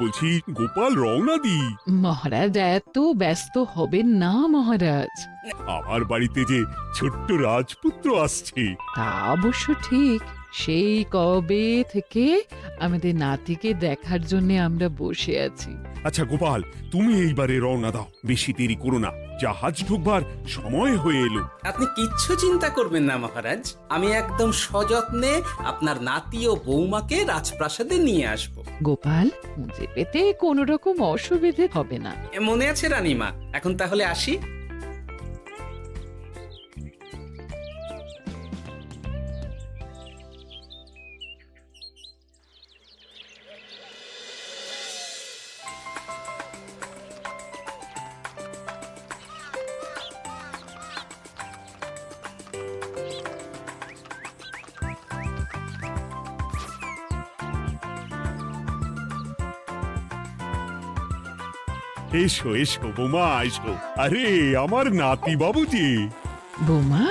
বলছি গোপাল রওনা দি। মহারাজ এত ব্যস্ত হবেন না মহারাজ। আমার বাড়িতে যে ছোট্ট রাজপুত্র আসছে। তা অবশ্য ঠিক, সেই কবে থেকে আমাদের নাতিকে দেখার জন্য আমরা বসে আছি। আচ্ছা গোপাল, তুমি এইবারে রওনা দাও, বেশি দেরি করো না, জাহাজ ঢুকবার সময় হয়ে এলো। আপনি কিচ্ছু চিন্তা করবেন না মহারাজ, আমি একদম সযত্নে আপনার নাতি ও বৌমাকে রাজপ্রাসাদে নিয়ে আসব। গোপাল, খুঁজে পেতে কোনো রকম অসুবিধে হবে না। মনে আছে রানীমা? এখন তাহলে আসি। এসো এসো বোমা, এসো। আরে আমার নাতি বাবু যে। বৌমা,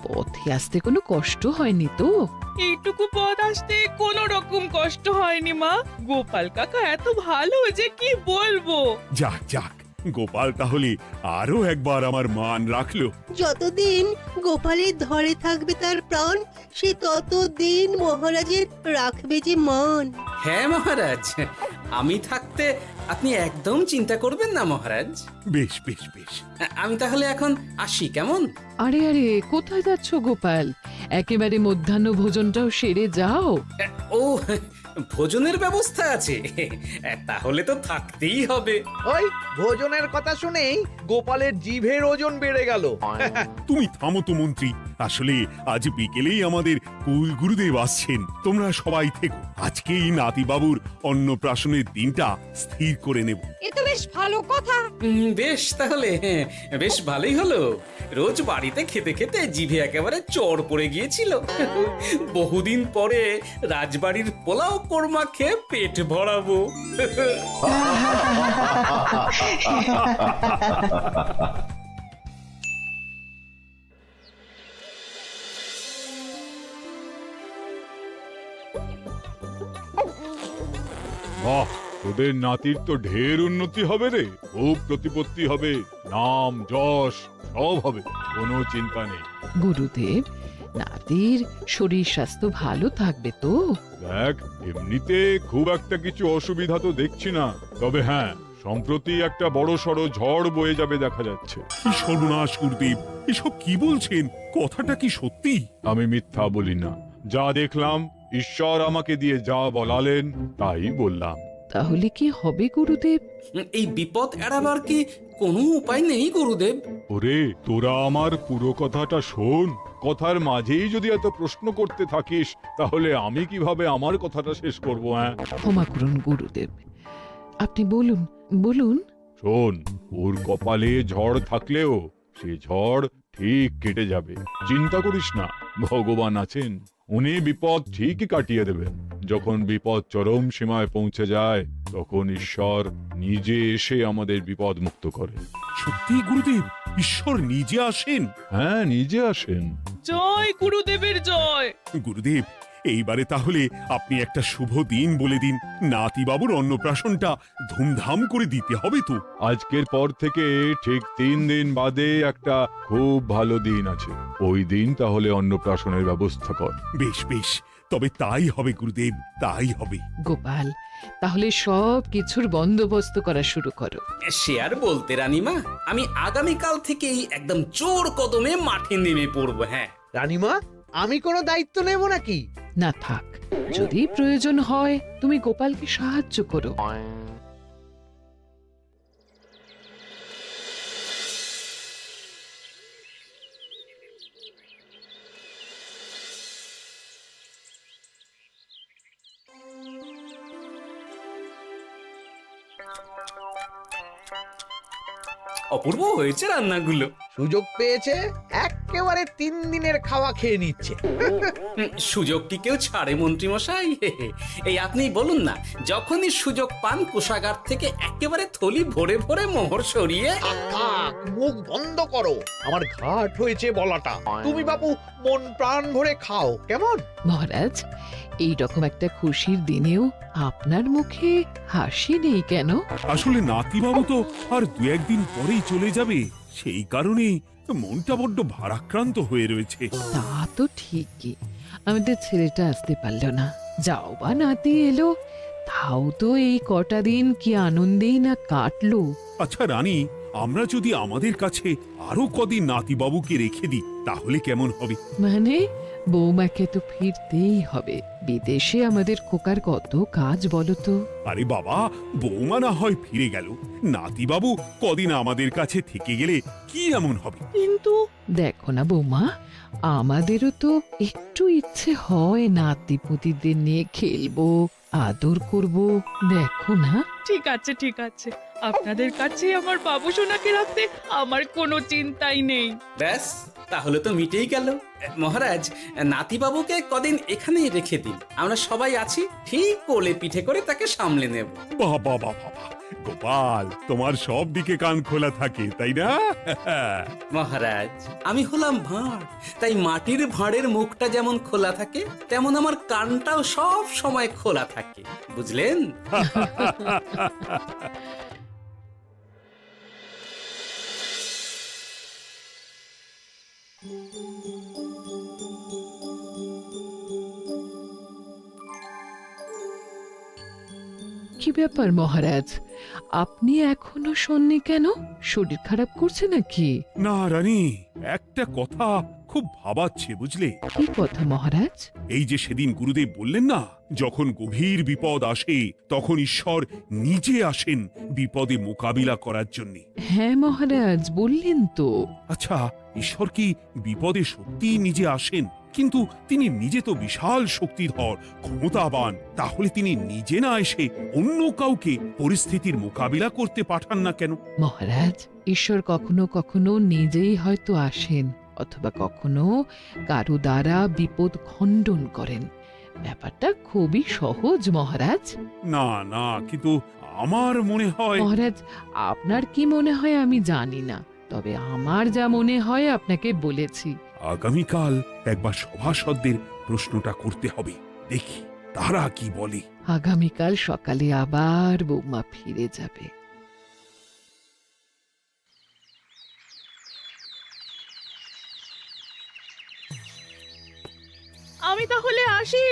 পথে আসতে কোনো কষ্ট হয়নি তো? এইটুকু পথ আসতে কোনো রকম কষ্ট হয়নি মা। গোপাল কাকা এত ভালো যে কি বলবো। যাক যাক, গোপাল তাহলে আরো একবার আমার মান রাখলো। যতদিন গোপালের ধরে থাকবে তার প্রাণ, সে ততদিন মহারাজের রাখবে যে মান। হ্যাঁ মহারাজ, আমি থাকতে আপনি একদম চিন্তা করবেন না মহারাজ। বেশ বেশ বেশ। আমি তাহলে এখন আসি, কেমন? আরে আরে, কোথায় যাচ্ছ গোপাল? একেবারে মধ্যাহ্ন ভোজনটাও সেরে যাও। ও, ভোজনের ব্যবস্থা আছে? তাহলে তো থাকতেই হবে। ওই ভোজনের কথা শুনেই গোপালের জিভের ওজন বেড়ে গেল। তুমি থামো তো মন্ত্রী, আসলে আজ বিকেলেই আমাদের কুল গুরুদেব আসছেন। তোমরা সবাই থেকো, আজকেই নাতিবাবুর অন্নপ্রাশনের দিনটা স্থির করে নেব। এ তো বেশ ভালো কথা। বেশ তাহলে, বেশ ভালোই হলো। রোজ বাড়িতে খেতে খেতে জিভে একেবারে চড় পড়ে গিয়েছিল। বহুদিন পরে রাজবাড়ির পোলাও কোরমা খেয়ে পেট ভরাবো। বাহ, তোদের নাতির তো ঢের উন্নতি হবে রে, খুব প্রতিপত্তি হবে, নাম যশ সব হবে, কোনো চিন্তা নেই। গুরুদেব, নাতির শরীর স্বাস্থ্য ভালো থাকবে তো? দেখ, এমনিতে খুব একটা কিছু অসুবিধা তো দেখছি না, তবে হ্যাঁ, সম্প্রতি একটা বড় সড় ঝড় বয়ে যাবে দেখা যাচ্ছে। কি সর্বনাশ গুরুদেব, এসব কি বলছেন? কথাটা কি সত্যি? আমি মিথ্যা বলি না, যা দেখলাম, ঈশ্বর আমাকে দিয়ে যা বলালেন তাই বললাম। তাহলে কি হবে গুরুদেব? এই বিপদ এড়াবার কি কোনো উপায় নেই গুরুদেব? ওরে, তোরা আমার পুরো কথাটা শোন, কথার মাঝেই যদি এত প্রশ্ন করতে থাকিস তাহলে আমি কিভাবে আমার কথাটা শেষ করব? হ্যাঁ, ক্ষমা করুন গুরুদেব, আপনি বলুন বলুন। শোন, ওর কপালে ঝড় থাকলেও সে ঝড় ঠিক কেটে যাবে, চিন্তা করিস না, ভগবান আছেন, উনি বিপদ ঠিকই কাটিয়ে দেবেন। যখন বিপদ চরম সীমায় পৌঁছে যায় তখন ঈশ্বর নিজে এসে আমাদের বিপদ মুক্ত করেন। সত্যি গুরুদেব, ঈশ্বর নিজে আসেন? হ্যাঁ, নিজে আসেন। জয় গুরুদেবের জয়। গুরুদেব, এইবারে তাহলে আপনি একটা শুভ দিন বলে দিন, নাতিবাবুর অন্নপ্রাশনটা ধুমধাম করে দিতে হবে তো। আজকের পর থেকে ঠিক 3 দিন বাদে একটা খুব ভালো দিন আছে, ওই দিন তাহলে অন্নপ্রাশনের ব্যবস্থা কর। বেশ বেশ, তবে তাই হবে গুরুদেব, তাই হবে। গোপাল, তাহলে সব কিছুর বন্দোবস্ত করা শুরু করো। সে আর বলতে রানীমা, আমি আগামীকাল থেকেই একদম জোর কদমে মাঠে নেমে পড়বো। হ্যাঁ রানীমা, আমি কোনো দায়িত্ব নেব নাকি? না থাক, যদি প্রয়োজন হয় তুমি গোপালকে সাহায্য করো। অপূর্ব হয়েছে রান্নাগুলো। সুযোগ পেয়েছে একেবারে 3 দিনের খাওয়া খেয়ে নিচ্ছে। সুযোগ কি কেউ ছাড়ে মন্ত্রী মশাই? এই আপনি বলুন না, যখনই সুযোগ পান কোষাগার থেকে একেবারে থলি ভরে ভরে মোহর সরিয়ে। থাক, মুখ বন্ধ করো, আমার ঘাট হয়েছে বলাটা। তুমি বাবু মন প্রাণ ভরে খাও, কেমন? মহারাজ, এইরকম একটা খুশির দিনেও আপনার মুখে হাসি নেই কেন? আসলে নাতিবাবু তো আর 2-1 দিন পরেই চলে যাবে, সেই কারণেই মনটা বড্ড ভারাক্রান্ত হয়ে রয়েছে। তা তো ঠিকই, আমাদের ছেলেটা আসতে পারলো না, যাও বা নাতি এলো, তাও তো এই কটা দিন কি আনন্দেই না কাটলো। আচ্ছা রানী, আমরা যদি আমাদের কাছে আরো কদিন নাতিবাবুকে রেখে দিই তাহলে কেমন হবে? মানে বৌমাকে তো ফিরতেই হবে, বিদেশে আমাদের খোকার কত কাজ বলো তো। আরে বাবা, বৌমা না হয় ফিরে গেল, নাতিবাবু কদিন আমাদের কাছে থেকে গেলে কি এমন হবে? কিন্তু দেখো না বৌমা, আমাদেরও তো একটু ইচ্ছে হয় নাতিপুতিদের নিয়ে খেলবো, আদর করব, দেখো না। ঠিক আছে ঠিক আছে, আপনাদের কাছে আমার বাবু সোনাকে রাখতে আমার কোনো চিন্তাই নেই। ব্যাস, তাহলে তো মিটেই গেল। মহারাজ, নাতিবাবুকে কদিন এখানেই রেখে দিন, আমরা সবাই আছি, ঠিক কোলে পিঠে করে তাকে সামলে নেব। বাবা বাবা, গোপাল তোমার সব দিকে কান খোলা থাকে তাই না? মহারাজ, আমি হলাম ভাঁড়, তাই মাটির ভাঁড়ের মুখটা যেমন খোলা থাকে তেমন আমার কানটাও সব সময় খোলা থাকে, বুঝলেন? কি ব্যাপার মহারাজ, আপনি এখনো শোননি কেন? শরীর খারাপ করছে নাকি? না রানী, একটা কথা খুব ভাবাচ্ছে বুঝলে। কি কথা মহারাজ? এই যে সেদিন গুরুদেব বললেন না, যখন গভীর বিপদ আসে তখন ঈশ্বর নিজে আসেন বিপদে মোকাবিলা করার জন্য। হ্যাঁ মহারাজ, বললেন তো। আচ্ছা, ঈশ্বর কি বিপদে সত্যিই নিজে আসেন? কিন্তু তিনি নিজে তো বিশাল শক্তিধর, ক্ষমতাবান, তাহলে তিনি নিজে না এসে অন্য কাউকে পরিস্থিতির মোকাবিলা করতে পাঠান না কেন? মহারাজ, ঈশ্বর কখনো কখনো নিজেই হয়তো আসেন, অথবা কখনো কারো দ্বারা বিপদ খণ্ডন করেন। ব্যাপারটা খুবই সহজ মহারাজ। না না, কিন্তু আমার মনে হয়। মহারাজ, আপনার কি মনে হয় আমি জানি না, তবে আমার যা মনে হয় আপনাকে বলেছি। আগামীকাল একবার সভাসদদের প্রশ্নটা করতে হবে, দেখি তারা কি বলে। আগামীকাল সকালে আবার বৌমা ফিরে যাবে। আমি তাহলে আসি,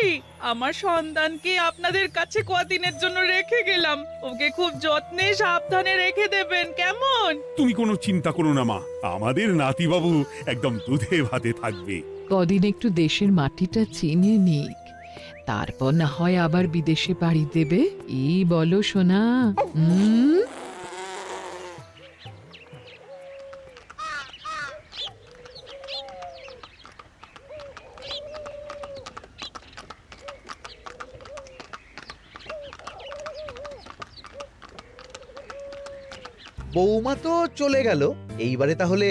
আমার সন্তানকে আপনাদের কাছে কদিনের জন্য রেখে গেলাম, ওকে খুব যত্নে সাবধানে রেখে দেবেন, কেমন? তুমি কোনো চিন্তা করো না মা, আমাদের নাতিবাবু একদম দুধে ভাতে থাকবে। কদিন একটু দেশের মাটিটা চিনে নিক, তারপর না হয় আবার বিদেশে পাড়ি দেবে। এই বলো সোনা। বৌমা তো চলে গেল, এইবারে তাহলে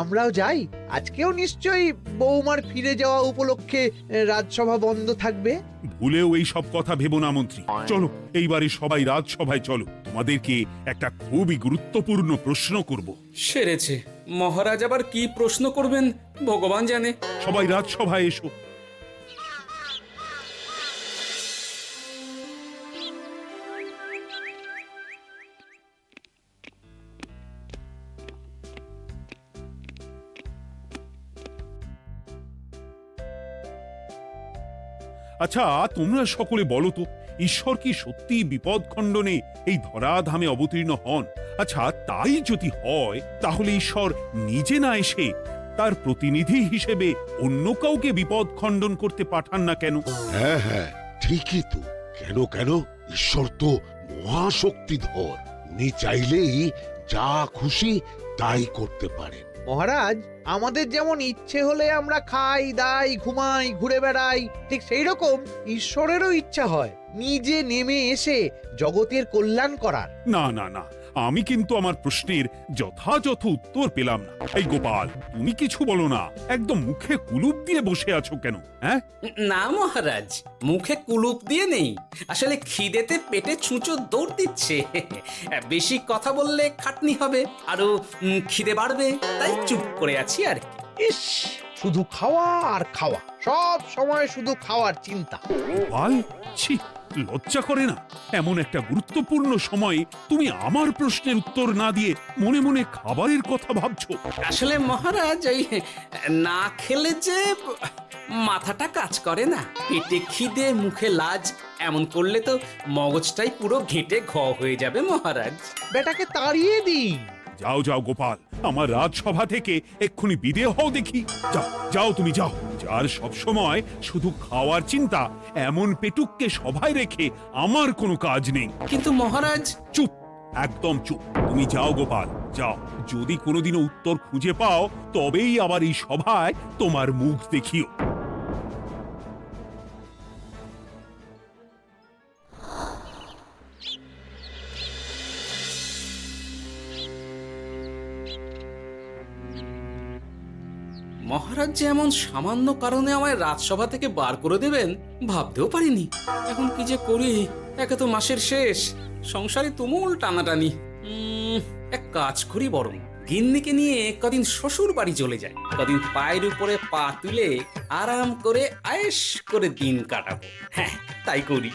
আমরাও যাই। আজকেও নিশ্চয়ই বৌমার ফিরে যাওয়া উপলক্ষে রাজসভা বন্ধ থাকবে। ভুলেও এই সব কথা ভেবো না মন্ত্রী, চলো এইবারে সবাই রাজসভায় চলো, তোমাদেরকে একটা খুবই গুরুত্বপূর্ণ প্রশ্ন করব। সেরেছে, মহারাজ আবার কি প্রশ্ন করবেন ভগবান জানে। সবাই রাজসভায় এসো। আচ্ছা, তোমরা সকলে বলো তো, ঈশ্বর কি সত্যি বিপদ খণ্ডনে এই ধরাধামে অবতীর্ণ হন? আচ্ছা, তাই যদি হয় তাহলে ঈশ্বর নিজে না এসে তার প্রতিনিধি হিসেবে অন্য কাউকে বিপদ খণ্ডন করতে পাঠান না কেন? হ্যাঁ হ্যাঁ, ঠিকই তো। কেন কেন, ঈশ্বর তো মহাশক্তিধর, উনি চাইলেই যা খুশি তাই করতে পারেন। মহারাজ, আমাদের যেমন ইচ্ছে হলে আমরা খাই দাই ঘুমাই ঘুরে বেড়াই, ঠিক সেই রকম ঈশ্বরেরও ইচ্ছা হয় নিজে নেমে এসে জগতের কল্যাণ করার। না না না, আমি কিন্তু আমার প্রশ্নের যথাযথ উত্তর পেলাম না। এই গোপাল, তুমি কিছু বলো না, একদম মুখে কুলুপ দিয়ে বসে আছো কেন? হ্যাঁ, না মহারাজ, মুখে কুলুপ দিয়ে নেই, আসলে খিদেতে পেটে ছুঁচো দৌড় দিচ্ছে। বেশি কথা বললে খাটনি হবে, আরো খিদে বাড়বে, তাই চুপ করে আছি আর কি। ইস, শুধু খাওয়া আর খাওয়া, সব সময় শুধু খাওয়ার চিন্তা। গোপাল, ছি, লজ্জা করে না? এমন একটা গুরুত্বপূর্ণ সময়ে তুমি আমার প্রশ্নের উত্তর না দিয়ে মনে মনে খাবারের কথা ভাবছো। আসলে মহারাজ, ওই না খেলে যে মাথাটা কাজ করে না, পেটে খিদে মুখে লাজ, এমন করলে তো মগজটাই পুরো ঘেঁটে ঘ হয়ে যাবে মহারাজ। বেটাকে তাড়িয়ে দিন। যাও যাও গোপাল, আমার রাজসভা থেকে এক্ষুনি বিদেয় হও দেখি। যাও যাও, তুমি যাও। যার সব সময় শুধু খাওয়ার চিন্তা, এমন পেটুককে সভায় রেখে আমার কোনো কাজ নেই। কিন্তু মহারাজ, চুপ, একদম চুপ। তুমি যাও গোপাল, যাও। যদি কোনোদিনও উত্তর খুঁজে পাও, তবেই আবার এই সভায় তোমার মুখ দেখিও। মহারাজ যে এমন সামান্য কারণে আমায় রাজসভা থেকে বার করে দেবেন ভাবতেও পারিনি। এখন কি যে করি, একে তো মাসের শেষ, সংসারে তুমুল টানাটানি। এক কাজ করি বরং, গিন্নিকে নিয়ে কদিন শ্বশুর বাড়ি চলে যায়, কদিন পায়ের উপরে পা তুলে আরাম করে আয়েশ করে দিন কাটাবো। হ্যাঁ, তাই করি।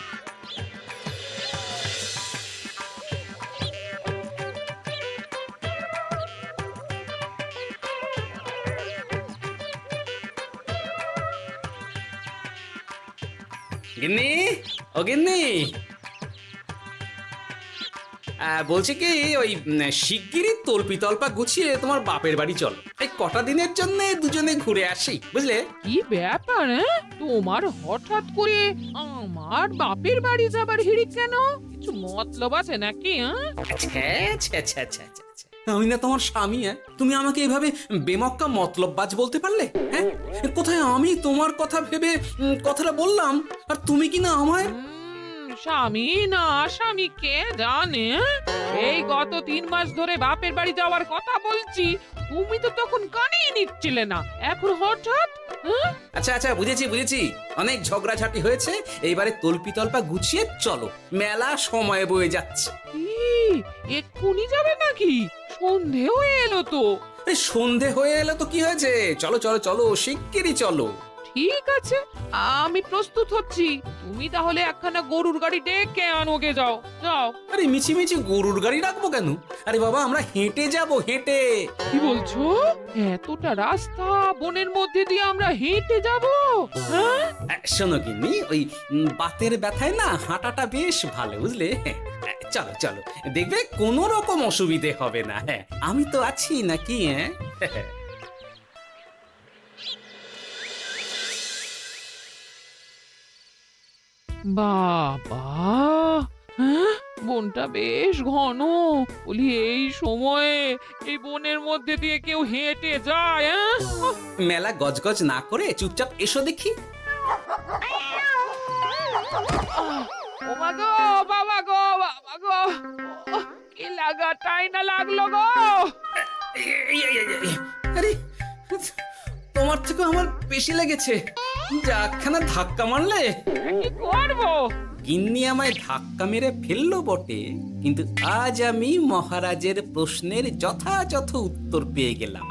গিন্নি, ও গিন্নি, বলছি কি, ওই শিগগিরই তল্পি তল্পা গুছিয়ে তোমার বাপের বাড়ি চল। এই কটা দিনের জন্য দুজনে ঘুরে আসি, বুঝলে? কি ব্যাপার? তোমার হঠাৎ করে আমার বাপের বাড়ি যাবার হিড়িক কেন? কিছু মতলব আছে নাকি? আমি না তোমার স্বামী? তুমি আমাকে এভাবে বেমক্কা মতলববাজ বলতে পারলে? হ্যাঁ, কোথায় আমি তোমার কথা ভেবে কথাটা বললাম, আর তুমি কি না আমায় স্বামী না স্বামী কে জানে? এই গত 3 মাস ধরে বাপের বাড়ি যাওয়ার কথা বলছি, তুমি তো তখন কানেই নিচ্ছিলে না, এখন হঠাৎ? আচ্ছা আচ্ছা, বুঝেছি বুঝেছি, অনেক ঝগড়াঝাটি হয়েছে, এইবারে তল্পি তল্পা গুছিয়ে চলো, মেলা সময় বয়ে যাচ্ছে। কি এক্ষুনি যাবে নাকি? সন্ধে হয়ে এলো তো। সন্ধে হয়ে এলো তো কি হয়েছে, চলো চলো চলো, শিগগিরই চলো। ঠিক আছে, আমি প্রস্তুত হচ্ছি। তুমি তাহলে একখানা গরুর গাড়ি ডেকে আনোগে, যাও যাও। আরে মিছিমিছি গরুর গাড়ি রাখবো কেন? আরে বাবা, আমরা হেঁটে যাবো, হেঁটে। কি বলছো? এতটা রাস্তা বনের মধ্যে দিয়ে আমরা হেঁটে যাব? হ্যাঁ, শোনো গিন্নি, ওই বাতের ব্যথায় না হাঁটাটা বেশ ভালো, বুঝলে? চলো চলো, দেখবে কোনো রকম অসুবিধে হবে না। হ্যাঁ, আমি তো আছি নাকি? হ্যাঁ, বাবা, হ্যাঁ, বনটা বেশ ঘন। বলি, এই সময়ে এই বনের মধ্যে দিয়ে কেউ হেঁটে যায়? মেলা গজগজ না করে চুপচাপ এসো দেখি। ও মা গো, বাবা গো, বাবা গো, কি লাগাটাই না লাগলো গো। আরে, তোমার থেকে আমার বেশি লেগেছে, যাখানা ধাক্কা মারলে। কি করবো? গিন্নি আমায় ধাক্কা মেরে ফেললো বটে, কিন্তু আজ আমি মহারাজের প্রশ্নের যথাযথ উত্তর পেয়ে গেলাম।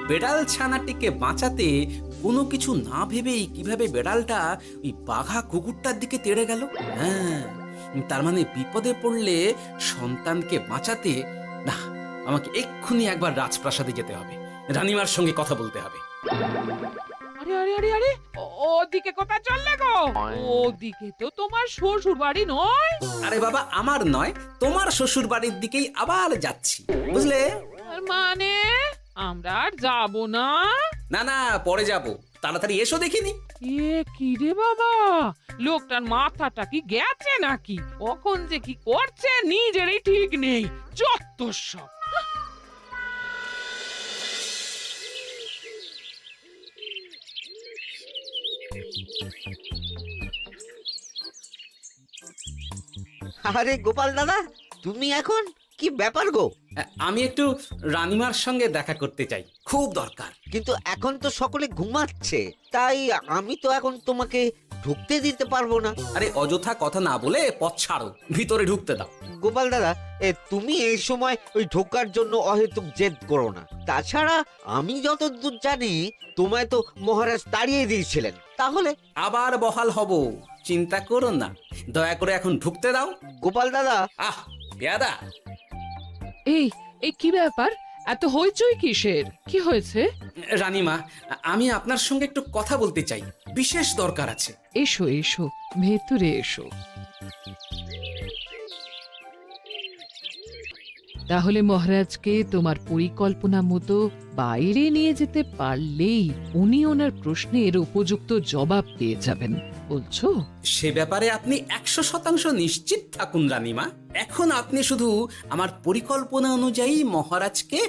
বেড়াল ছানাটিকে বাঁচাতে কোনো কিছু না ভেবেই কিভাবে বেড়ালটা ওই বাঘা কুকুরটার দিকে তেড়ে গেল। হ্যাঁ, তার মানে বিপদে পড়লে সন্তানকে বাঁচাতে না, আমাকে এক্ষুনি একবার রাজপ্রাসাদে যেতে হবে, রানীমার সঙ্গে কথা বলতে হবে। আরে আরে আরে আরে, ওদিকে কোথায় চললে গো? ওদিকে তো তোমার শ্বশুর বাড়ি নয়? আরে বাবা, আমার নয়, তোমার শ্বশুর বাড়ির দিকেই আবার যাচ্ছি, বুঝলে? আর মানে আমরা আর যাবো না? না না, পরে যাব, তাড়াতাড়ি এসো দেখিনি। এ কি রে বাবা, লোকটার মাথাটা কি গেছে নাকি? কখন যে কি করছে নিজেরই ঠিক নেই, যত সব। আরে গোপাল দাদা, তুমি এখন কি ব্যাপার গো? আমি একটু রানীমার সঙ্গে দেখা করতে চাই, খুব দরকার। কিন্তু এখন তো সকলে ঘুমাচ্ছে, তাই আমি তো এখন তোমাকে ঢুকতে দিতে পারবো না। আরে অযথা কথা না বলে পথ ছাড়ো, ভিতরে ঢুকতে দাও। গোপাল দাদা, তুমি এই সময় ওই ঢোকার জন্য অহেতুক জেদ করো না। তাছাড়া আমি যতদূর জানি তোমায় তো মহারাজ তাড়িয়ে দিয়েছিলেন। তাহলে আবার বহাল হব, চিন্তা করো না। দয়া করে এখন ঢুকতে দাও। গোপাল দাদা, আহ পেয়াদা, এই এই কি ব্যাপার? এত হইচই কিসের? কি হয়েছে? রানীমা, আমি আপনার সঙ্গে একটু কথা বলতে চাই, বিশেষ দরকার আছে। এসো এসো, ভেতরে এসো। তাহলে মহারাজকে তোমার পরিকল্পনা মতো বাইরে নিয়ে যেতে পারলেই উনি ওনার প্রশ্নের উপযুক্ত জবাব পেয়ে যাবেন, বলছো? সে ব্যাপারে আপনি 100% নিশ্চিত থাকুন রানীমা। এখন আপনি শুধু আমার পরিকল্পনা অনুযায়ী মহারাজকে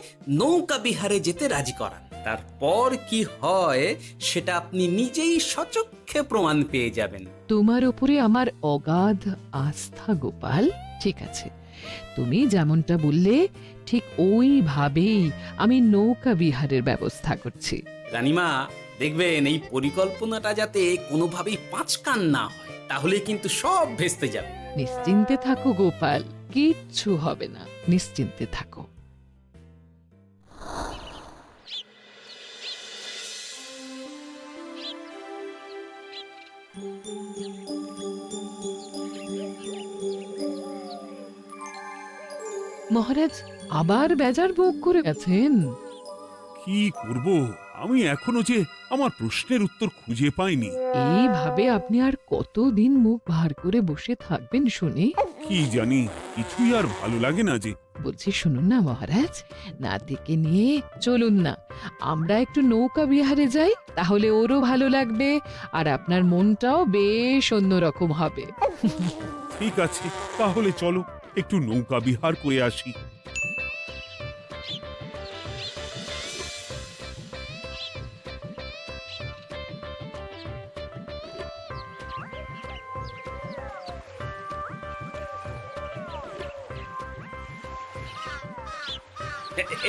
নৌকা বিহারে যেতে রাজি করান। তারপর কি হয় সেটা আপনি নিজেই সচক্ষে প্রমাণ পেয়ে যাবেন। তোমার উপরে আমার অগাধ আস্থা গোপাল। ঠিক আছে, তুমি যেমনটা বললে ঠিক ওইভাবেই আমি নৌকা বিহারের ব্যবস্থা করছি। রানীমা, দেখবেন এই পরিকল্পনাটা যাতে কোনোভাবেই পাঁচকান না হয়, তাহলে কিন্তু সব ভেস্তে যাবে। নিশ্চিন্তে থাকো গোপাল, কিচ্ছু হবে না, নিশ্চিন্তে থাকো। মহারাজ আবার বেজার ভোগ করে গেছেন। কি করব, আমি এখনো যে আমার প্রশ্নের উত্তর খুঁজে পাইনি। এইভাবে আপনি আর কতদিন মুখ ভার করে বসে থাকবেন শুনি? কি জানি, কিছুই আর ভালো লাগে না যে। বলছি শুনুন না মহারাজ, নাতিকে নিয়ে চলুন না, আমরা একটু নৌকা বিহারে যাই, তাহলে ওরও ভালো লাগবে আর আপনার মনটাও বেশ অন্যরকম হবে। ঠিক আছে, তাহলে চলো একটু নৌকা বিহার করে আসি।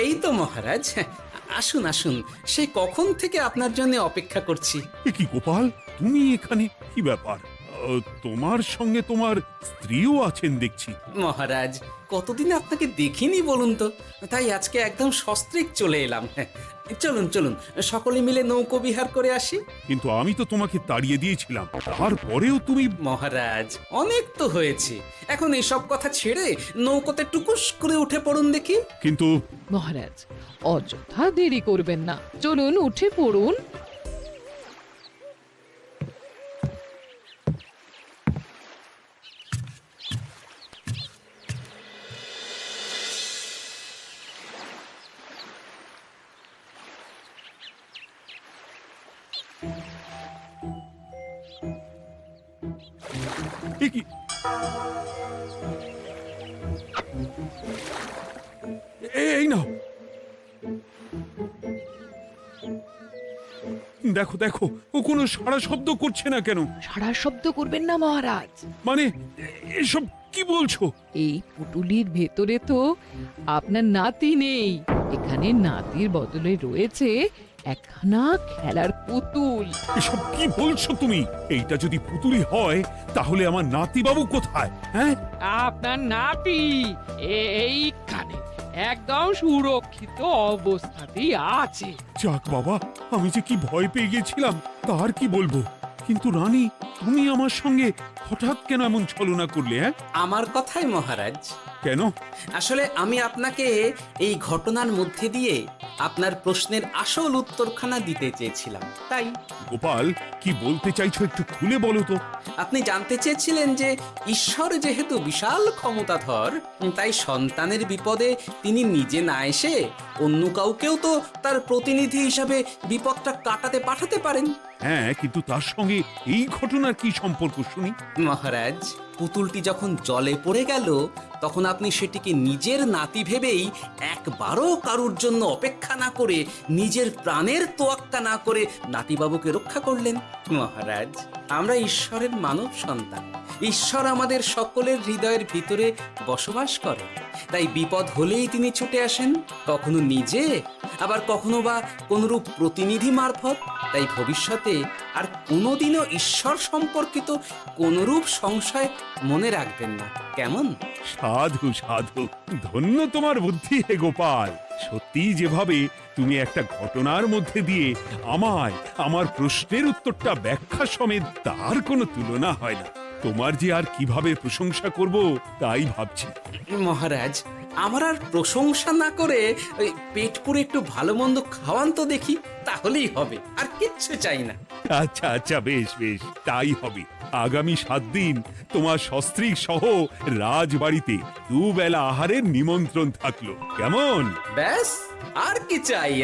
এই তো মহারাজ, আসুন আসুন, সেই কখন থেকে আপনার জন্য অপেক্ষা করছি। এ কি গোপাল, তুমি এখানে? কি ব্যাপার? তোমার সঙ্গে তোমার স্ত্রীও আছেন দেখছি। মহারাজ, কতদিন আপনাকে দেখিনি বলুন তো, তাই আজকে একদম সস্ত্রীক চলে এলাম। চলুন চলুন, সকলে মিলে নৌকো বিহার করে আসি। কিন্তু আমি তো তোমাকে তাড়িয়ে দিয়েছিলাম, তারপরেও তুমি। মহারাজ, অনেক তো হয়েছে, এখন এসব কথা ছেড়ে নৌকোতে টুকুস করে উঠে পড়ুন দেখি। কিন্তু মহারাজ অযথা দেরি করবেন না, চলুন উঠে পড়ুন। এ কি? এই নাও, দেখো দেখো, ও কোনো সাড়া শব্দ করছে না কেন? সারা শব্দ করবেন না মহারাজ। মানে এসব কি বলছো? এই পুটুলির ভেতরে তো আপনার নাতি নেই, এখানে নাতির বদলে রয়েছে একখানা খেলার পুতুল। এসব কি বলছো তুমি? এইটা যদি পুতুলি হয় তাহলে আমার নাতিবাবু কোথায়? হ্যাঁ, আপনার নাতি এইখানে একদম সুরক্ষিত অবস্থাতেই আছে। যাক বাবা, আমি যে কি ভয় পেয়ে গেছিলাম তার কি বলবো। কিন্তু রানী, তুমি আমার সঙ্গে হঠাৎ কেন এমন ছলনা করলে? হ্যাঁ, আমার কথাই মহারাজ। কেন? আসলে আমি আপনাকে এই ঘটনার মধ্যে দিয়ে আপনার প্রশ্নের আসল উত্তরখানা দিতে চেয়েছিলাম, তাই। গোপাল, কি বলতে চাইছো একটু খুলে বলো তো। আপনি জানতে চেয়েছিলেন যে ঈশ্বর যেহেতু বিশাল ক্ষমতাধর, তাই সন্তানের বিপদে তিনি নিজে না এসে অন্য কাউকেও তো তার প্রতিনিধি হিসাবে বিপদটা কাটাতে পাঠাতে পারেন। হ্যাঁ, কিন্তু তার সঙ্গে এই ঘটনার কি সম্পর্ক শুনি? মহারাজ, পুতুলটি যখন জলে পড়ে গেল তখন আপনি সেটিকে নিজের নাতি ভেবেই একবারও কারুর জন্য অপেক্ষা না করে নিজের প্রাণের তোয়াক্কা না করে নাতিবাবুকে রক্ষা করলেন। মহারাজ, আমরা ঈশ্বরের মানব সন্তান, ঈশ্বর আমাদের সকলের হৃদয়ের ভিতরে বসবাস করেন। তাই বিপদ হলেই তিনি ছুটে আসেন, কখনো নিজে, আবার কখনো বা কোনরূপ প্রতিনিধি মারফত। তাই ভবিষ্যতে আর কোনোদিনও ঈশ্বর সম্পর্কিত কোনরূপ সংশয় মনে রাখবেন না, কেমন? সাধু সাধু, ধন্য তোমার বুদ্ধি হে গোপাল। সত্যি যেভাবে তুমি একটা ঘটনার মধ্যে দিয়ে আমায় আমার প্রশ্নের উত্তরটা ব্যাখ্যা সমেত, তার কোনো তুলনা হয় না। তোমার যে আর কিভাবে প্রশংসা করব তাই ভাবছি। মহারাজ, আমার আর প্রশংসা না করে ওই পেট পুরে একটু ভালো মন্দ খাওয়ান তো দেখি, তাহলেই হবে, আর কিচ্ছু চাই না। আচ্ছা আচ্ছা, বেশ বেশ, তাই হবে। আগামী 7 দিন তোমার সস্ত্রীক সহ রাজবাড়িতে দুবেলা আহারের নিমন্ত্রণ থাকলো, কেমন? ব্যাস, আর কি চাই?